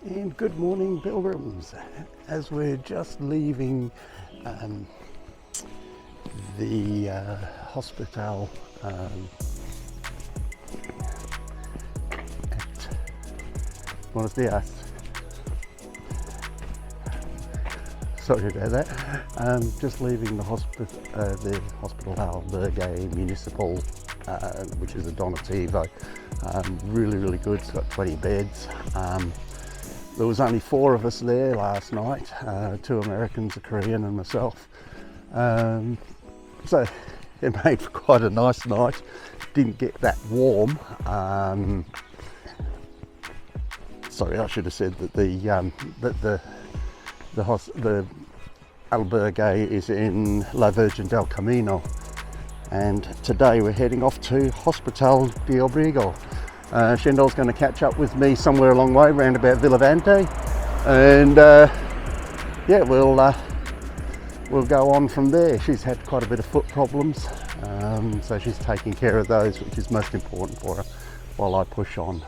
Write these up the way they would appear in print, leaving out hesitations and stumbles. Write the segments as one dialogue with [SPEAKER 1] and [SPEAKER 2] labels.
[SPEAKER 1] And good morning, pilgrims. As we're just leaving the hospital at, buenos dias. Sorry about that. Just leaving the hospital albergue municipal, which is a donativo. Really good. It's got 20 beds. There was only 4 of us there last night, 2 Americans, a Korean and myself. So it made for quite a nice night. Didn't get that warm. Sorry, I should have said that the albergue is in La Virgen del Camino. And today we're heading off to Hospital de Órbigo. Shendel's going to catch up with me somewhere along the way, round about Villavante, and yeah, we'll go on from there. She's had quite a bit of foot problems, so she's taking care of those, which is most important for her, while I push on.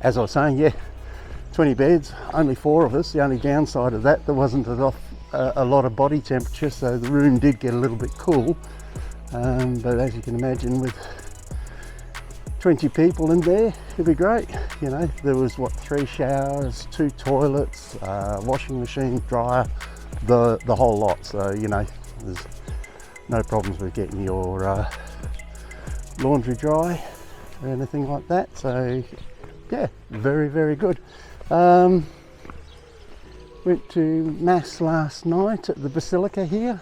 [SPEAKER 1] As I was saying, yeah, 20 beds, only 4 of us. The only downside of that, there wasn't a lot of body temperature, so the room did get a little bit cool, but as you can imagine, with 20 people in there, it'd be great. You know, there was 3 showers, 2 toilets, washing machine, dryer, the whole lot. So you know, there's no problems with getting your laundry dry or anything like that. So yeah, very good. Went to mass last night at the basilica here.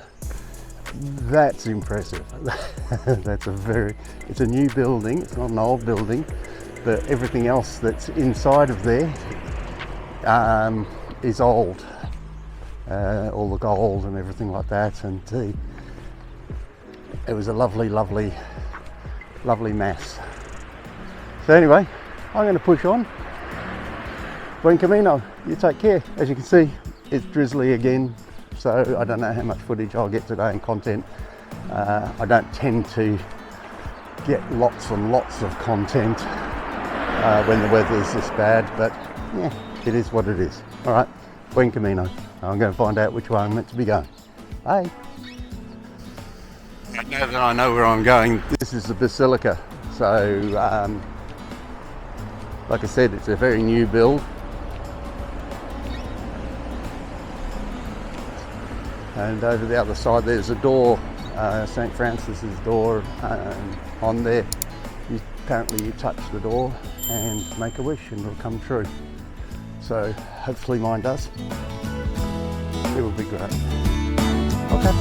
[SPEAKER 1] That's impressive. It's a new building, it's not an old building, but everything else that's inside of there is old. All the gold and everything like that, and it was a lovely mass. So anyway, I'm going to push on. Buen Camino, you take care. As you can see, it's drizzly again. So I don't know how much footage I'll get today and content. I don't tend to get lots and lots of content when the weather is this bad, but yeah, it is what it is. All right, Buen Camino. I'm going to find out which way I'm meant to be going. Bye. Now that I know where I'm going, this is the basilica. So like I said, it's a very new build. And over the other side there's a door, St. Francis's door on there. Apparently you touch the door and make a wish and it'll come true. So hopefully mine does. It will be great. Okay.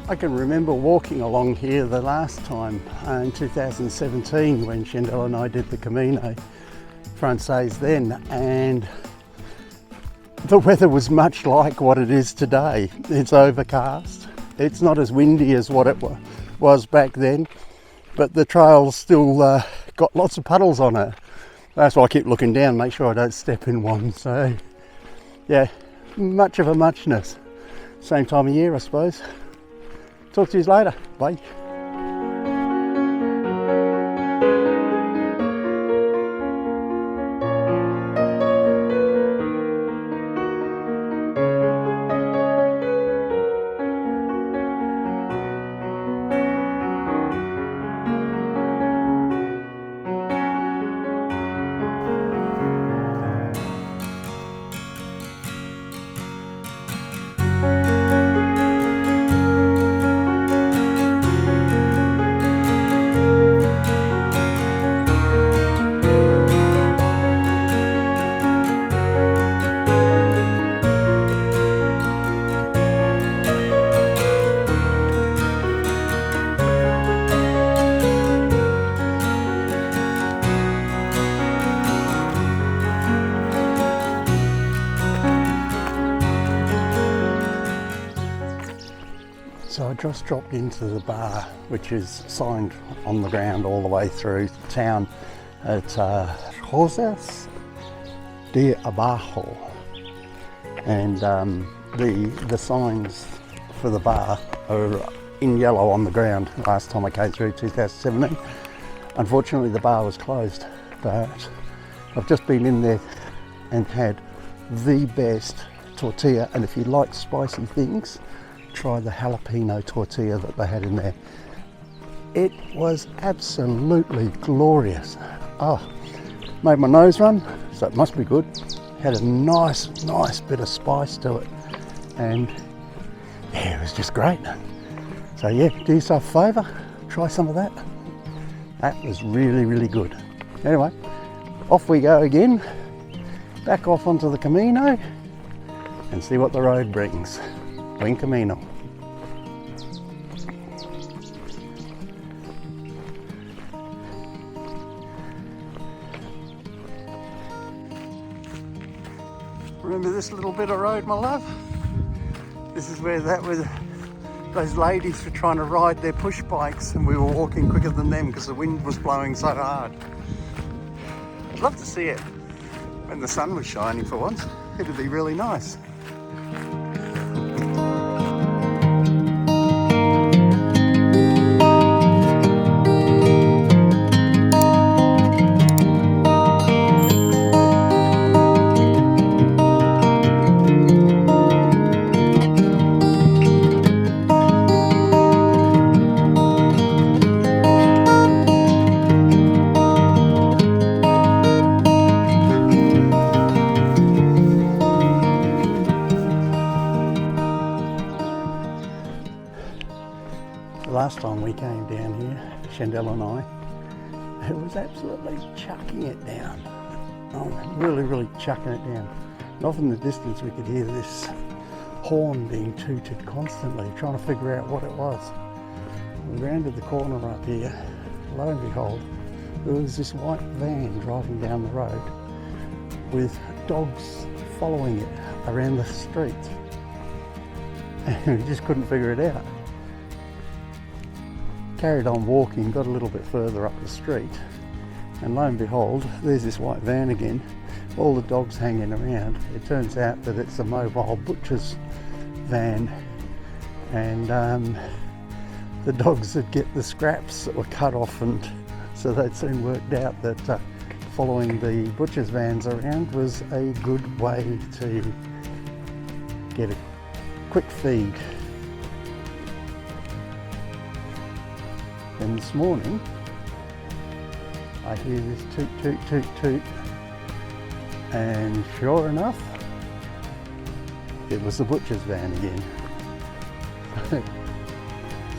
[SPEAKER 1] I can remember walking along here the last time in 2017 when Shendel and I did the Camino Francés then, and the weather was much like what it is today. It's overcast. It's not as windy as what it was back then, but the trail's still got lots of puddles on it. That's why I keep looking down, make sure I don't step in one. So yeah, much of a muchness. Same time of year, I suppose. Talk to you later. Bye. So I just dropped into the bar, which is signed on the ground all the way through town. It's Rosas de Abajo, and the signs for the bar are in yellow on the ground. Last time I came through, 2017. Unfortunately, the bar was closed, but I've just been in there and had the best tortilla, and if you like spicy things, try the jalapeno tortilla that they had in there. It was absolutely glorious. Oh, made my nose run, so it must be good. Had a nice bit of spice to it, and yeah, it was just great. So yeah, do yourself a favour, try some of that. That was really good. Anyway, off we go again, back off onto the Camino and see what the road brings. Buen Camino. Remember this little bit of road, my love? This is where those ladies were trying to ride their push bikes, and we were walking quicker than them because the wind was blowing so hard. I'd love to see it when the sun was shining for once. It'd be really nice. Last time we came down here, Shandell and I, it was absolutely chucking it down. Oh, really chucking it down. And off in the distance we could hear this horn being tooted constantly, trying to figure out what it was. We rounded the corner up here, lo and behold, there was this white van driving down the road with dogs following it around the street. And we just couldn't figure it out. Carried on walking, got a little bit further up the street, and lo and behold, there's this white van again, all the dogs hanging around. It turns out that it's a mobile butcher's van, and the dogs would get the scraps that were cut off, and so they'd soon worked out that following the butcher's vans around was a good way to get a quick feed. And this morning, I hear this toot, and sure enough, it was the butcher's van again.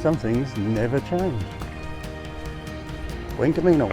[SPEAKER 1] Some things never change. Buen Camino.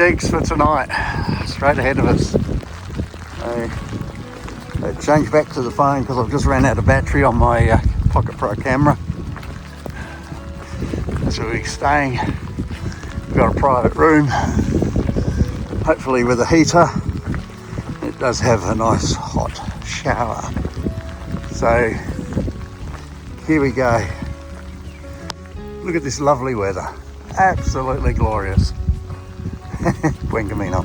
[SPEAKER 1] digs for tonight, straight ahead of us. I changed back to the phone because I've just ran out of battery on my Pocket Pro camera. That's where we're staying. We've got a private room, hopefully with a heater. It does have a nice hot shower. So here we go. Look at this lovely weather. Absolutely glorious. Buen camino.